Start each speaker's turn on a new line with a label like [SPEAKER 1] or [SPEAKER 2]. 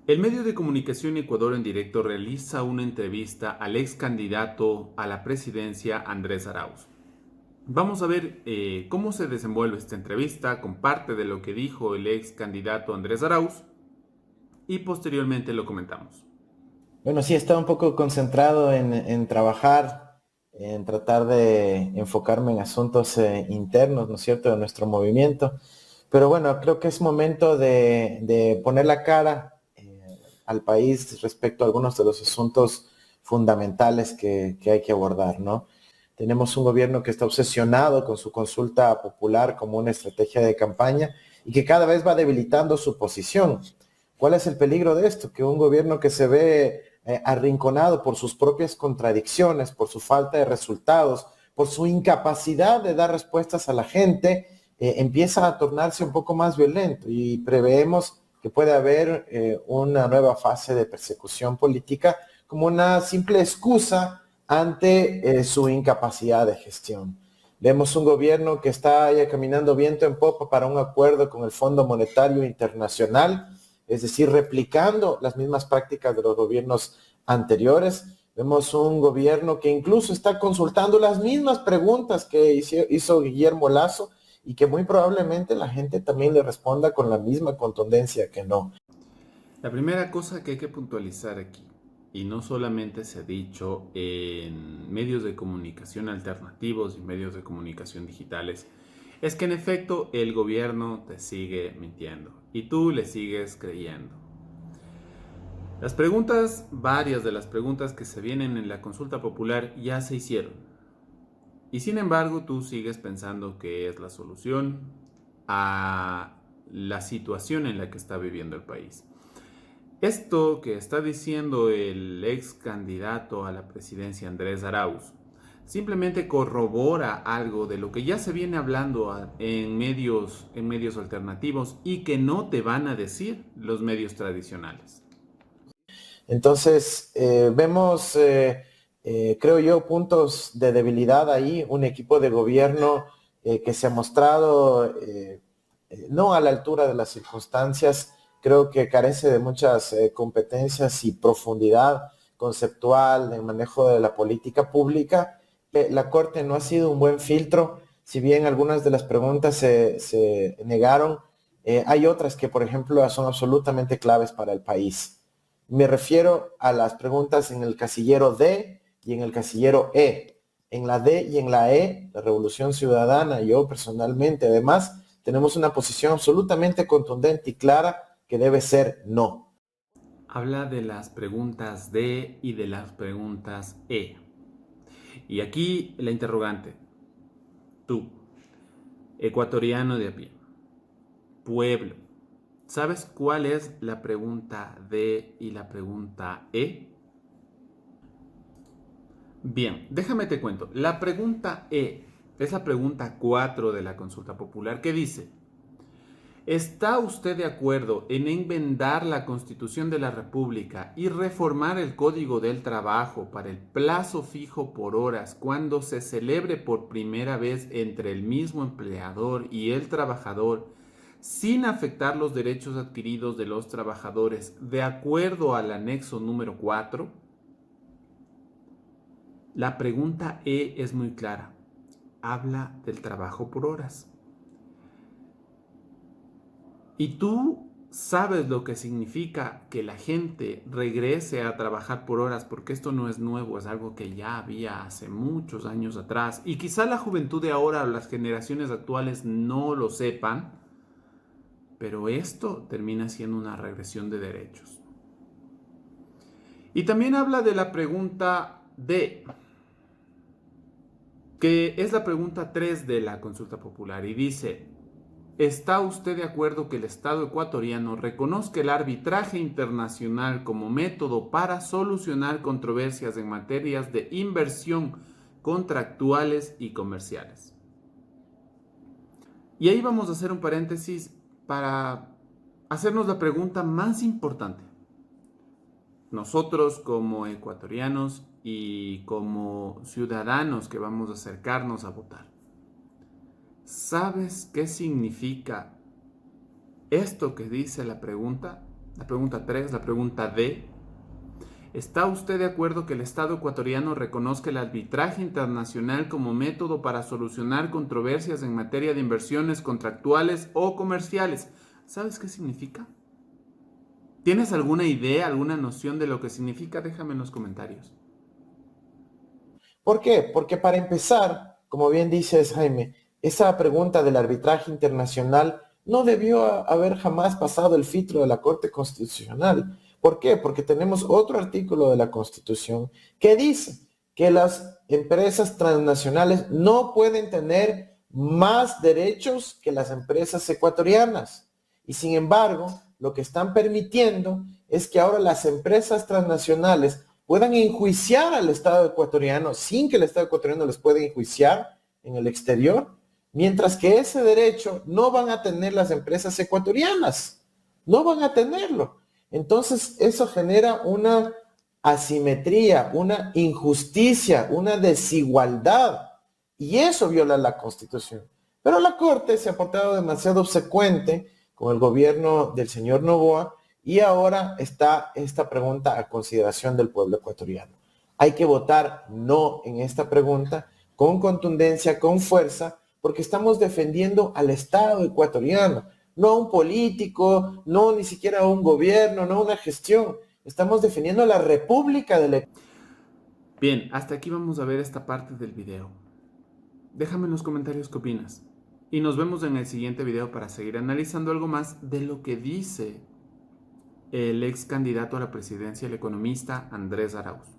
[SPEAKER 1] El medio de comunicación Ecuador en directo realiza una entrevista al ex candidato a la presidencia Andrés Arauz. Vamos a ver cómo se desenvuelve esta entrevista con parte de lo que dijo el ex candidato Andrés Arauz y posteriormente lo comentamos.
[SPEAKER 2] Bueno, sí, estaba un poco concentrado en trabajar, en tratar de enfocarme en asuntos internos, ¿no es cierto?, de nuestro movimiento. Pero bueno, creo que es momento de poner la cara al país respecto a algunos de los asuntos fundamentales que hay que abordar, ¿no? Tenemos un gobierno que está obsesionado con su consulta popular como una estrategia de campaña y que cada vez va debilitando su posición. ¿Cuál es el peligro de esto? Que un gobierno que se ve arrinconado por sus propias contradicciones, por su falta de resultados, por su incapacidad de dar respuestas a la gente, empieza a tornarse un poco más violento y preveemos que puede haber una nueva fase de persecución política como una simple excusa ante su incapacidad de gestión. Vemos un gobierno que está ya caminando viento en popa para un acuerdo con el Fondo Monetario Internacional, es decir, replicando las mismas prácticas de los gobiernos anteriores. Vemos un gobierno que incluso está consultando las mismas preguntas que hizo Guillermo Lasso y que muy probablemente la gente también le responda con la misma contundencia que no.
[SPEAKER 1] La primera cosa que hay que puntualizar aquí, y no solamente se ha dicho en medios de comunicación alternativos y medios de comunicación digitales, es que en efecto el gobierno te sigue mintiendo y tú le sigues creyendo. Las preguntas, varias de las preguntas que se vienen en la consulta popular ya se hicieron. Y sin embargo, tú sigues pensando que es la solución a la situación en la que está viviendo el país. Esto que está diciendo el ex candidato a la presidencia Andrés Arauz simplemente corrobora algo de lo que ya se viene hablando en medios alternativos y que no te van a decir los medios tradicionales.
[SPEAKER 2] Entonces, vemos, creo yo, puntos de debilidad ahí, un equipo de gobierno que se ha mostrado no a la altura de las circunstancias, creo que carece de muchas competencias y profundidad conceptual en manejo de la política pública. La Corte no ha sido un buen filtro, si bien algunas de las preguntas se negaron, hay otras que, por ejemplo, son absolutamente claves para el país. Me refiero a las preguntas en el casillero D y en el casillero E. En la D y en la E, la Revolución Ciudadana, yo personalmente, además, tenemos una posición absolutamente contundente y clara que debe ser no.
[SPEAKER 1] Habla de las preguntas D y de las preguntas E. Y aquí la interrogante, tú, ecuatoriano de a pie, pueblo, ¿sabes cuál es la pregunta D y la pregunta E? Bien, déjame te cuento. La pregunta E es la pregunta 4 de la consulta popular que dice, ¿está usted de acuerdo en enmendar la Constitución de la República y reformar el Código del Trabajo para el plazo fijo por horas cuando se celebre por primera vez entre el mismo empleador y el trabajador, sin afectar los derechos adquiridos de los trabajadores, de acuerdo al anexo número 4? La pregunta E es muy clara. Habla del trabajo por horas. Y tú sabes lo que significa que la gente regrese a trabajar por horas, porque esto no es nuevo, es algo que ya había hace muchos años atrás. Y quizá la juventud de ahora, las generaciones actuales no lo sepan, pero esto termina siendo una regresión de derechos. Y también habla de la pregunta D, que es la pregunta 3 de la consulta popular, y dice, ¿está usted de acuerdo que el Estado ecuatoriano reconozca el arbitraje internacional como método para solucionar controversias en materias de inversión contractuales y comerciales? Y ahí vamos a hacer un paréntesis para hacernos la pregunta más importante. Nosotros como ecuatorianos y como ciudadanos que vamos a acercarnos a votar, ¿sabes qué significa esto que dice la pregunta? La pregunta 3, la pregunta D. ¿Está usted de acuerdo que el Estado ecuatoriano reconozca el arbitraje internacional como método para solucionar controversias en materia de inversiones contractuales o comerciales? ¿Sabes qué significa? ¿Tienes alguna idea, alguna noción de lo que significa? Déjame en los comentarios.
[SPEAKER 2] ¿Por qué? Porque para empezar, como bien dices, Jaime, esa pregunta del arbitraje internacional no debió haber jamás pasado el filtro de la Corte Constitucional. ¿Por qué? Porque tenemos otro artículo de la Constitución que dice que las empresas transnacionales no pueden tener más derechos que las empresas ecuatorianas. Y sin embargo, lo que están permitiendo es que ahora las empresas transnacionales puedan enjuiciar al Estado ecuatoriano sin que el Estado ecuatoriano les pueda enjuiciar en el exterior, mientras que ese derecho no van a tener las empresas ecuatorianas, no van a tenerlo. Entonces eso genera una asimetría, una injusticia, una desigualdad, y eso viola la Constitución. Pero la Corte se ha portado demasiado obsecuente con el gobierno del señor Noboa, y ahora está esta pregunta a consideración del pueblo ecuatoriano. Hay que votar no en esta pregunta con contundencia, con fuerza, porque estamos defendiendo al Estado ecuatoriano, no a un político, no ni siquiera a un gobierno, no a una gestión. Estamos defendiendo a la República del Ecuador.
[SPEAKER 1] Bien, hasta aquí vamos a ver esta parte del video. Déjame en los comentarios qué opinas. Y nos vemos en el siguiente video para seguir analizando algo más de lo que dice el ex candidato a la presidencia, el economista Andrés Arauz.